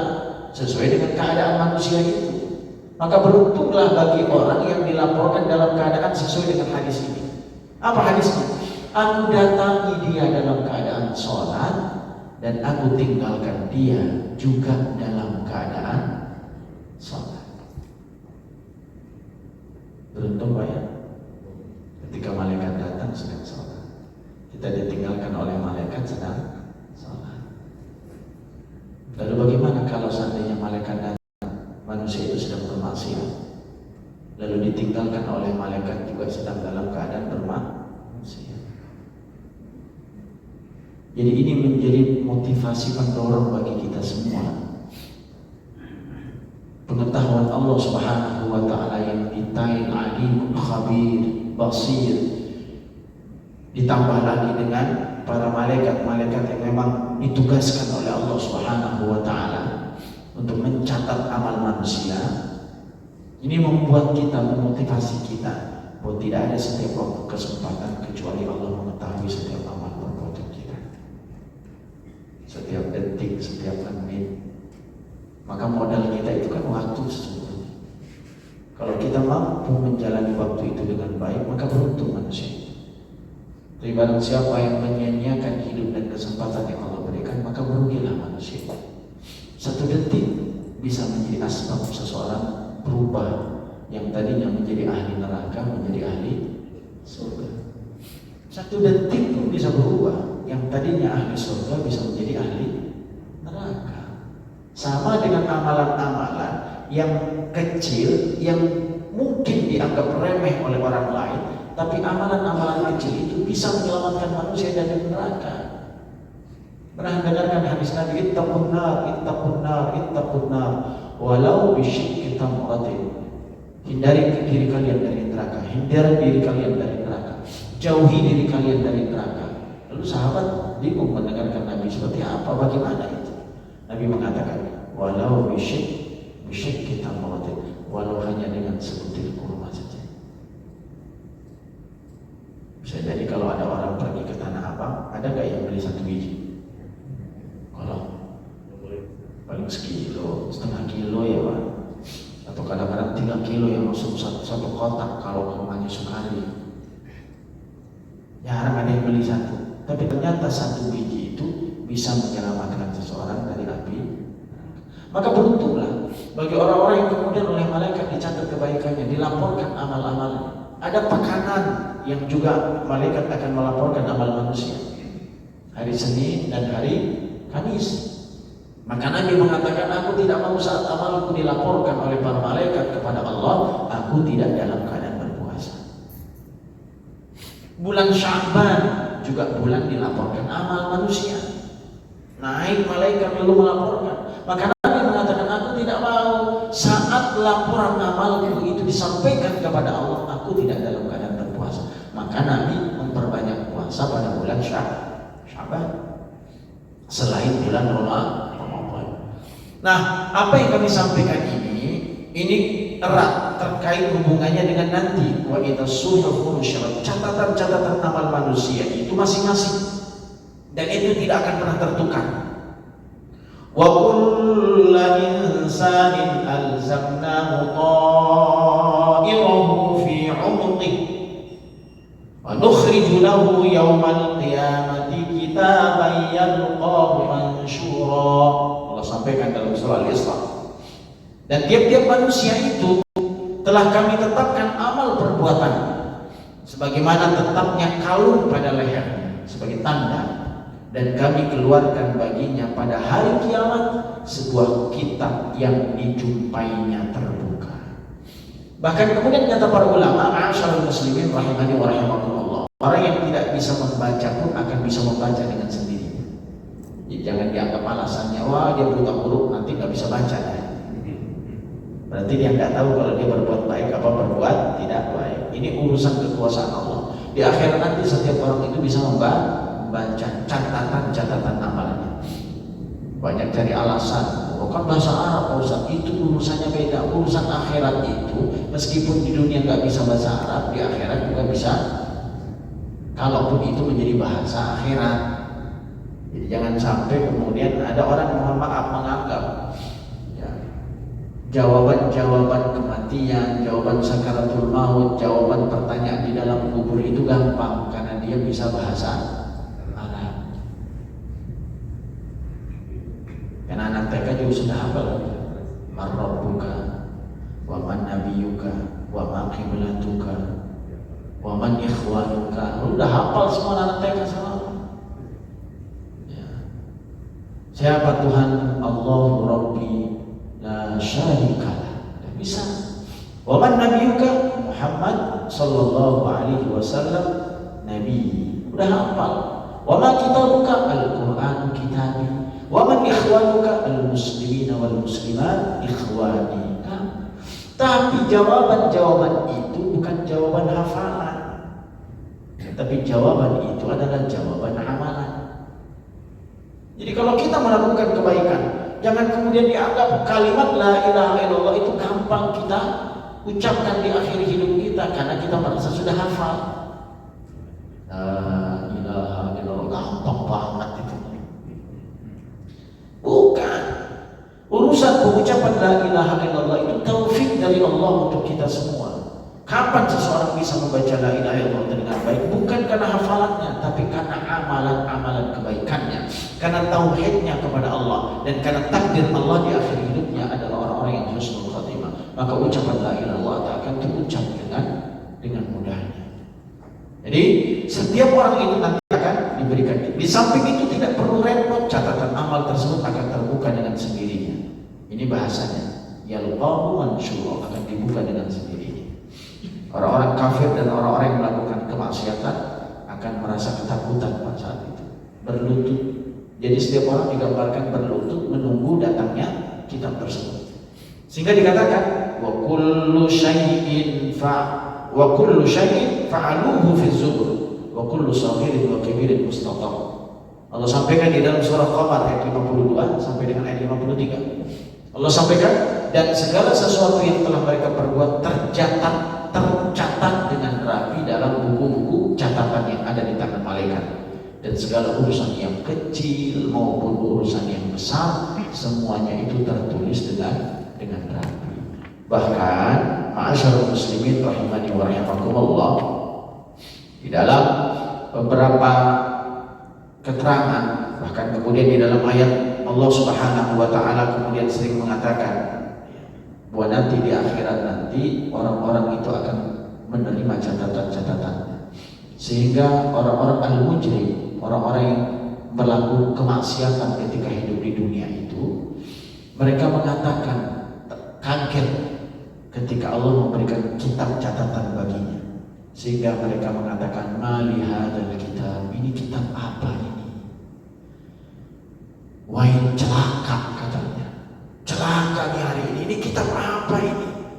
sesuai dengan keadaan manusia itu. Maka beruntunglah bagi orang yang dilaporkan dalam keadaan sesuai dengan hadis ini. Apa hadisnya? Aku datangi dia dalam keadaan sholat dan aku tinggalkan dia juga dalam keadaan sholat. Beruntung Pak ya, ketika malaikat datang sedang sholat, kita ditinggalkan oleh malaikat sedang sholat. Lalu bagaimana kalau seandainya malaikat datang, manusia itu sedang bermaksiat, lalu ditinggalkan oleh malaikat juga sedang dalam keadaan bermaksiat? Jadi ini menjadi motivasi pendorong bagi kita semua. Pengetahuan Allah Subhanahu wa taala yang detail, alim, khabir, basir, ditambah lagi dengan para malaikat-malaikat yang memang ditugaskan oleh Allah Subhanahu wa taala untuk mencatat amal manusia. Ini membuat kita, memotivasi kita bahwa tidak ada setiap waktu kesempatan kecuali Allah mengetahui setiap amal perbuatan kita, setiap detik, setiap menit. Maka modal kita itu kan waktu sesungguhnya. Kalau kita mampu menjalani waktu itu dengan baik, maka beruntung manusia. Tapi barang siapa yang menyia-nyiakan hidup dan kesempatan yang Allah berikan, maka merugilah manusia. Satu detik bisa menjadi asbab seseorang berubah, yang tadinya menjadi ahli neraka menjadi ahli surga. Satu detik pun bisa berubah, yang tadinya ahli surga bisa menjadi ahli neraka. Sama dengan amalan-amalan yang kecil yang mungkin dianggap remeh oleh orang lain, tapi amalan-amalan kecil itu bisa menyelamatkan manusia dari neraka. Pernah dengarkan hadis Nabi, ittaqun nar walau bisyikki tamratin. Hindari diri kalian dari neraka, hindari diri kalian dari neraka, jauhi diri kalian dari neraka. Lalu sahabat bingung mendengarkan Nabi seperti apa, bagaimana itu? Nabi mengatakan, walau bisyikki tamratin, walau hanya dengan sebutir kurma saja. Bisa jadi kalau ada orang pergi ke Tanah Abang, ada gak yang beli satu biji? Kalau paling sekilo, setengah kilo ya Pak, atau kadang-kadang 3 kilo yang langsung satu kotak kalau rumahnya Sukari. Jarang ada yang beli satu, tapi ternyata satu biji itu bisa menyelamatkan seseorang dari api. Maka beruntunglah bagi orang-orang yang kemudian oleh malaikat dicatat kebaikannya, dilaporkan amal-amalnya. Ada tekanan yang juga malaikat akan melaporkan amal manusia hari Senin dan hari Kamis. Maka Nabi mengatakan, aku tidak mau saat amalku dilaporkan oleh para malaikat kepada Allah, aku tidak dalam keadaan berpuasa. Bulan Sya'ban juga bulan dilaporkan amal manusia. Naik malaikat lalu melaporkan. Maka Nabi mengatakan, aku tidak mau saat laporan amalku itu disampaikan kepada Allah, aku tidak dalam keadaan berpuasa. Maka Nabi memperbanyak puasa pada bulan Sya'ban selain bulan Ramadan. Nah, apa yang kami sampaikan ini erat terkait hubungannya dengan nanti wa idza suhufun nusyirat, catatan-catatan amal manusia itu masing-masing, dan itu tidak akan pernah tertukar. Wa kullu insanin alzamnahu ta'irahu fi 'unuqihi wa nukhriju lahu yawmal qiyamati kitaban yalqahu mansyura. Allah sampaikan dalam surah Al-Isra. Dan tiap-tiap manusia itu telah kami tetapkan amal perbuatan sebagaimana tetapnya kalung pada lehernya sebagai tanda, dan kami keluarkan baginya pada hari kiamat sebuah kitab yang dijumpainya terbuka. Bahkan kemudian kata para ulama, ma'asyiral muslimin rahimani wa rahimakumullah, orang yang tidak bisa membaca pun akan bisa membaca dengan sendirinya. Jadi jangan dianggap alasannya, wah dia buta huruf nanti nggak bisa baca ya. Berarti dia nggak tahu kalau dia berbuat baik apa berbuat tidak baik. Ini urusan kekuasaan Allah. Di akhirat nanti setiap orang itu bisa membaca catatan amalnya. Banyak cari alasan, bukan bahasa Arab Ustaz, itu urusannya beda. Urusan akhirat itu meskipun di dunia nggak bisa bahasa Arab, di akhirat juga bisa. Kalaupun itu menjadi bahasa akhirat. Jadi jangan sampai kemudian ada orang mohon maaf menganggap jawaban-jawaban kematian, jawaban sakaratul maut, jawaban pertanyaan di dalam kubur itu gampang karena dia bisa bahasa Arab. Karena anak TK juga sudah hafal. Man rabbuka wa man nabiyuka wa ma qiblatuka wa man ikhwanuka. Udah hafal semua anak TK sama. Ya. Siapa Tuhan? Allahu Rabbi la syarikalah. Tidak bisa. Wa man nabiyuka? Muhammad sallallahu alaihi wasallam nabi. Udah hafal. Wa ma kitabuka? Al-Qur'an kitabi. Wa man ikhwanuka? Al-muslimina wal muslimat ikhwani. Tapi jawaban-jawaban itu bukan jawaban hafalan. Tapi jawaban itu adalah jawaban amalan. Jadi kalau kita melakukan kebaikan, jangan kemudian dianggap kalimat la ilaha illallah itu gampang kita ucapkan di akhir hidup kita karena kita merasa sudah hafal. La ilaha illallah gampang banget itu. Bukan. Urusan pengucapan la ilaha illallah itu taufik dari Allah untuk kita semua. Kapan seseorang bisa membaca la ilaha illallah dengan baik? Bukan karena hafalannya, tapi karena amalan-amalan kebaikannya, karena tauhidnya kepada Allah, dan karena takdir Allah di akhir hidupnya adalah orang-orang yang husnul khatimah. Maka ucapan la ilaha illallah akan terucap dengan mudahnya. Jadi setiap orang itu nanti akan diberikan. Di samping itu tidak perlu repot, catatan amal tersebut akan terbuka dengan sendirinya. Ini bahasanya yalqahu mansyura, akan dibuka dengan sendirinya. Orang-orang kafir dan orang-orang yang melakukan kemaksiatan akan merasa ketakutan pada saat itu, berlutut. Jadi setiap orang digambarkan berlutut menunggu datangnya kitab tersebut. Sehingga dikatakan wa kullu syai'in fa'aluhu fi zubur wa kullu saghirin wa kabirin mustatab. Allah sampaikan di dalam surah Qamar ayat 52 sampai dengan ayat 53. Allah sampaikan, dan segala sesuatu yang telah mereka perbuat tercatat dengan rapi dalam buku-buku catatan yang ada di tangan malaikat, dan segala urusan yang kecil maupun urusan yang besar semuanya itu tertulis dengan rapi. Bahkan ma'asyarul muslimin rahimani wa rahimakumullah, di dalam beberapa keterangan, bahkan kemudian di dalam ayat Allah Subhanahu wa taala kemudian sering mengatakan bahwa nanti di akhirat nanti orang-orang itu akan menerima catatan-catatannya, sehingga orang-orang al-mujrim, orang-orang yang berlaku kemaksiatan ketika hidup di dunia itu, mereka mengatakan kaget ketika Allah memberikan kitab catatan baginya, Sehingga mereka mengatakan, mali hadzal kitab, ini kitab apa ini? Wah, ini celaka katanya. Celaka di hari ini kitab apa ini?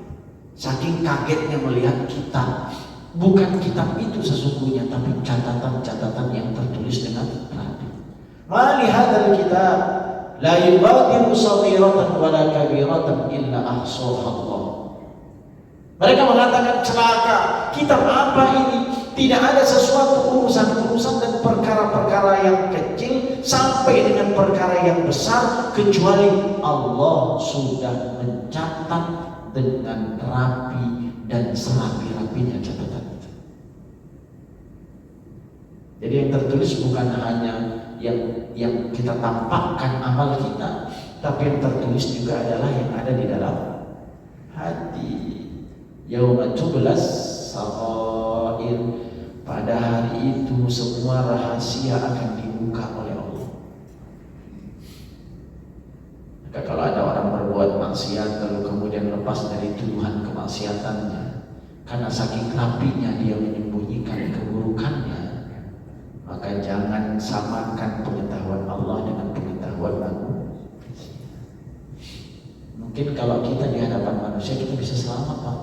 Saking kagetnya melihat kitab. Bukan kitab itu sesungguhnya, tapi catatan-catatan yang tertulis dengan rapi. Mali hadzal kitab la yubadiru saghiratan wala kabiratan illa ahsaha Allah. Mereka mengatakan, celaka, kitab apa ini? Tidak ada sesuatu urusan-urusan dan perkara-perkara yang kecil sampai dengan perkara yang besar kecuali Allah sudah mencatat dengan rapi dan serapi-rapinya catatan itu. Jadi yang tertulis bukan hanya yang kita tampakkan amal kita, tapi yang tertulis juga adalah yang ada di dalam hati. Yauma tublas sarair, pada hari itu semua rahasia akan dibuka oleh Allah. Maka kalau ada orang berbuat maksiat lalu kemudian lepas dari tuduhan kemaksiatannya, karena saking rapinya dia menyembunyikan keburukannya, maka jangan samakan pengetahuan Allah dengan pengetahuan manusia. Mungkin kalau kita di hadapan manusia kita bisa selamat, Pak.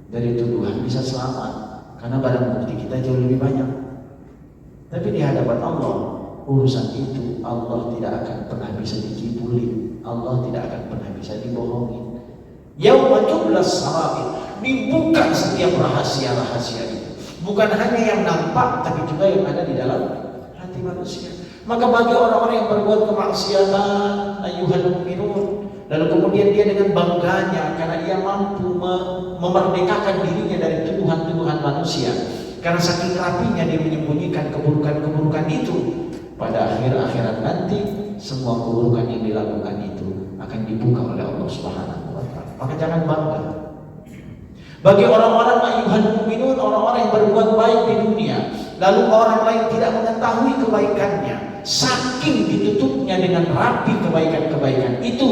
Dari tuduhan bisa selamat karena barang bukti kita jauh lebih banyak. Tapi di hadapan Allah, urusan itu Allah tidak akan pernah bisa dikibulin, Allah tidak akan pernah bisa dibohongin. Yauma tublas sarair, dibuka setiap rahasia-rahasia itu. Bukan hanya yang nampak, tapi juga yang ada di dalam hati manusia. Maka bagi orang-orang yang berbuat kemaksiatan, ayyuhal mu'minun, lalu kemudian dia dengan bangganya karena dia mampu memerdekakan dirinya dari tuduhan-tuduhan manusia, karena saking rapinya dia menyembunyikan keburukan-keburukan itu, pada akhirat nanti semua keburukan yang dilakukan itu akan dibuka oleh Allah Subhanahu wa Ta'ala. Maka jangan bangga. Bagi orang-orang ayyuhal mu'minun, orang-orang yang berbuat baik di dunia, lalu orang lain tidak mengetahui kebaikannya, saking ditutupnya dengan rapi kebaikan-kebaikan itu,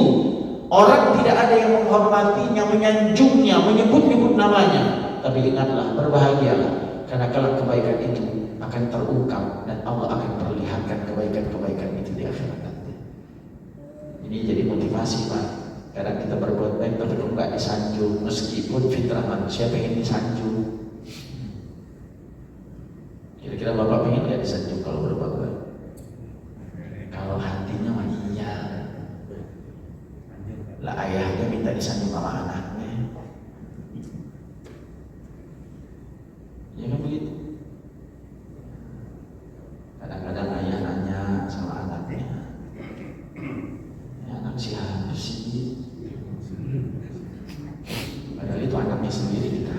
orang tidak ada yang menghormatinya, menyanjungnya, menyebut-nyebut namanya. Tapi ingatlah, berbahagialah, karena kalau kebaikan itu akan terungkap dan Allah akan perlihatkan kebaikan-kebaikan itu di akhirat nanti. Ini jadi motivasi, Pak. Kadang kita berbuat baik tapi kok nggak disanjung, meskipun fitrah manusia pengen disanjung. Kira-kira Bapak pengen nggak disanjung kalau berbuat baik? Kalau hatinya mah iya. Lah ayahnya minta disanjung sama anaknya, ya kan begitu. Kadang-kadang ayah nanya sama anaknya, ya anak siapa sih? Padahal itu anaknya sendiri kita.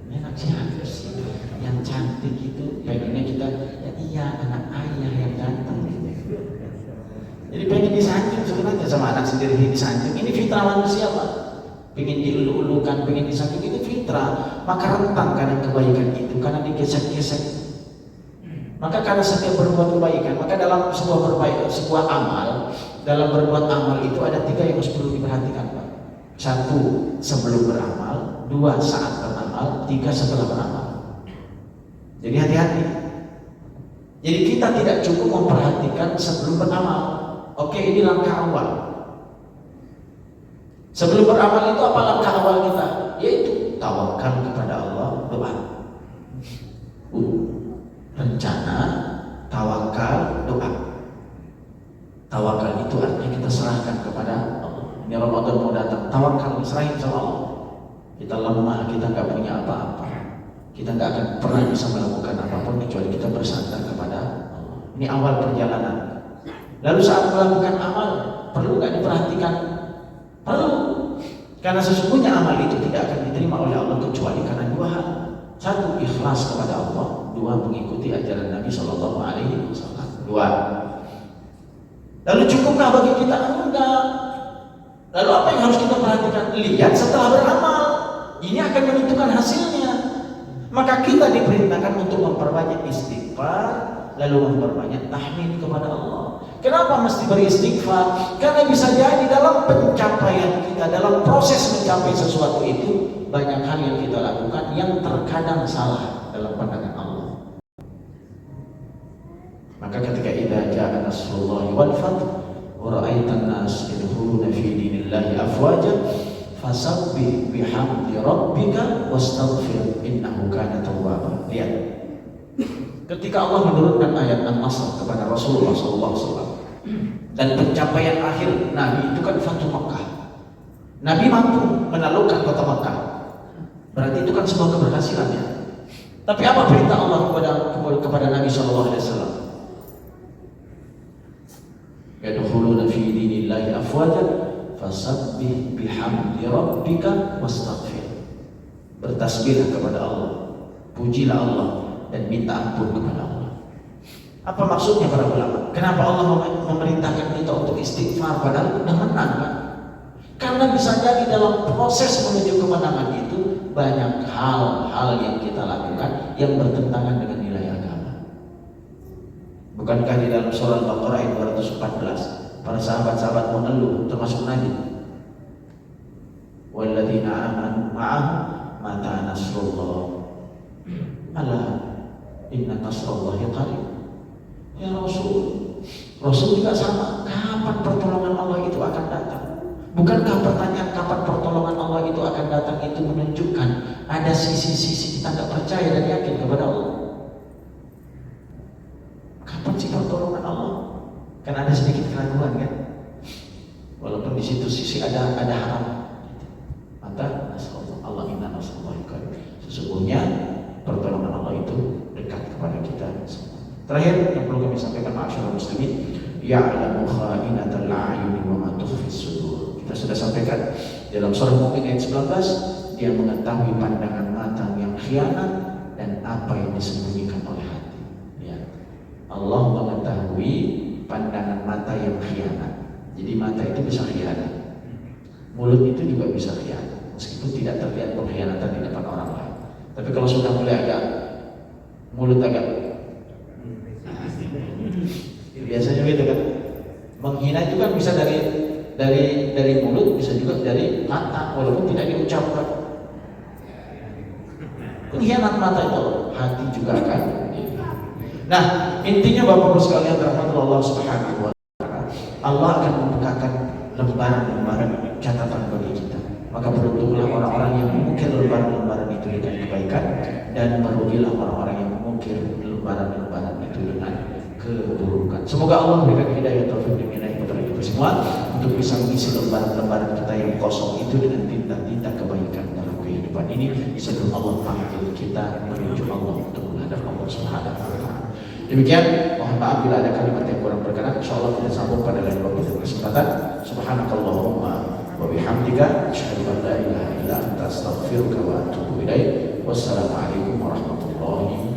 Ya anak siapa sih? Yang cantik itu pengennya kita, ya iya anak ayah yang ganteng. Jadi pengen disanjung sebenarnya sama anak sendiri disanjung. Ini fitrah manusia, Pak. Pengen diulu-ulukan, pengen disanjung, itu fitrah. Maka rentang kadang kebaikan itu karena digesek-gesek. Maka karena setiap berbuat kebaikan, maka dalam sebuah amal, dalam berbuat amal itu ada 3 yang harus perlu diperhatikan, Pak. 1, sebelum beramal. 2, saat beramal. 3, setelah beramal. Jadi hati-hati. Jadi kita tidak cukup memperhatikan sebelum beramal. Oke, ini langkah awal. Sebelum beramal itu apa langkah awal kita? Yaitu tawakal kepada Allah, doa. Rencana, tawakal, doa. Tawakal itu artinya kita serahkan kepada Allah. Ini Ramadan mau datang, tawakal, serahin sama Allah. Kita lemah, kita nggak punya apa-apa. Kita nggak akan pernah bisa melakukan apapun kecuali kita bersandar kepada Allah. Ini awal perjalanan. Lalu saat melakukan amal, perlu nggak diperhatikan? Perlu. Karena sesungguhnya amal itu tidak akan diterima oleh Allah kecuali karena 2 hal. 1, ikhlas kepada Allah. 2, mengikuti ajaran Nabi Shallallahu Alaihi Wasallam. 2. Lalu cukupkah bagi kita? Enggak. Lalu apa yang harus kita perhatikan? Lihat setelah beramal. Ini akan menentukan hasilnya. Maka kita diperintahkan untuk memperbanyak istighfar, lalu memperbanyak tahmid kepada Allah. Kenapa mesti beristighfar? Karena bisa jadi dalam pencapaian kita, dalam proses mencapai sesuatu itu, banyak hal yang kita lakukan yang terkadang salah dalam pandangan Allah. Maka ketika idza jaa nasrullahi wal fath wa ra'aitan nas yadkhuluna fi dinillahi afwaja fasabbih bihamdi rabbika wastaghfir innahu kana tawwaba. Lihat, ketika Allah menurunkan ayat An-Nasr kepada Rasulullah SAW dan pencapaian akhir Nabi itu kan Fathu Makkah. Nabi mampu menaklukkan kota Makkah. Berarti itu kan sebuah keberhasilannya. Tapi apa perintah Allah kepada Nabi SAW? Yadkhuluna fi dinillahi afwaja fasabbih bihamdi rabbika wastaghfir. Bertasbihlah kepada Allah, pujilah Allah dan minta ampun kepada Allah. Apa maksudnya para ulama? Kenapa Allah memerintahkan kita untuk istighfar padahal udah menang kan? Karena bisa jadi dalam proses menuju kemenangan itu banyak hal-hal yang kita lakukan yang bertentangan dengan nilai agama. Bukankah di dalam surah Al-Baqarah ayat 214 para sahabat-sahabat mengeluh termasuk Nabi, walladzina amanu ma'ahu mata nasrullah ala inna nasrullahi qarib. Ya Rasul juga sama. Kapan pertolongan Allah itu akan datang? Bukankah pertanyaan kapan pertolongan Allah itu akan datang itu menunjukkan ada sisi-sisi kita nggak percaya dan yakin kepada Allah? Kapan sih pertolongan Allah? Kan ada sedikit keraguan kan? Walaupun di situ sisi ada harap. Maka Allah inna nasrullahi qarib. Sesungguhnya pertolongan Allah itu dekat kepada kita semua. Terakhir yang perlu kami sampaikan, ma'asyiral muslimin, ya'lamu kha'inatal a'yuni wa ma tukhfis sudur. Kita sudah sampaikan dalam surah Mu'min ayat 19, dia mengetahui pandangan mata yang khianat dan apa yang disembunyikan oleh hati. Ya. Allah mengetahui pandangan mata yang khianat. Jadi mata itu bisa khianat. Mulut itu juga bisa khianat, meskipun tidak terlihat pengkhianatan di depan orang lain. Tapi kalau sudah mulai agak mulut agak biasanya gitu kan, menghina itu kan bisa dari mulut, bisa juga dari mata walaupun tidak diucapkan. Pengkhianat mata itu hati juga akan. Nah, intinya Bapak-Ibu sekalian rahmatullah Allah Subhanahu wa taala, Allah akan membukakan lembaran-lembaran catatan bagi kita. Maka beruntunglah orang-orang yang mengukir lembaran-lembaran itu dengan kebaikan, dan merugilah orang-orang yang mengukir lembaran-lembaran itu dengan keburukan. Semoga Allah memberikan hidayah taufik dan hidayah kepada kita semua untuk bisa mengisi lembaran-lembaran kita yang kosong itu dengan tinta-tinta kebaikan dalam kehidupan ini, sebelum Allah panggil kita menuju Allah untuk menghadap Allah Subhanahu wa taala. Demikian, mohon maaf bila ada kalimat yang kurang berkenan. Insyaallah kita sambung pada lain waktu dan kesempatan. Subhanakallahumma wa bihamdika asyhadu an la ilaha illa anta astaghfiruka wa atubu ilaik. Wassalamualaikum warahmatullahi wabarakatuh.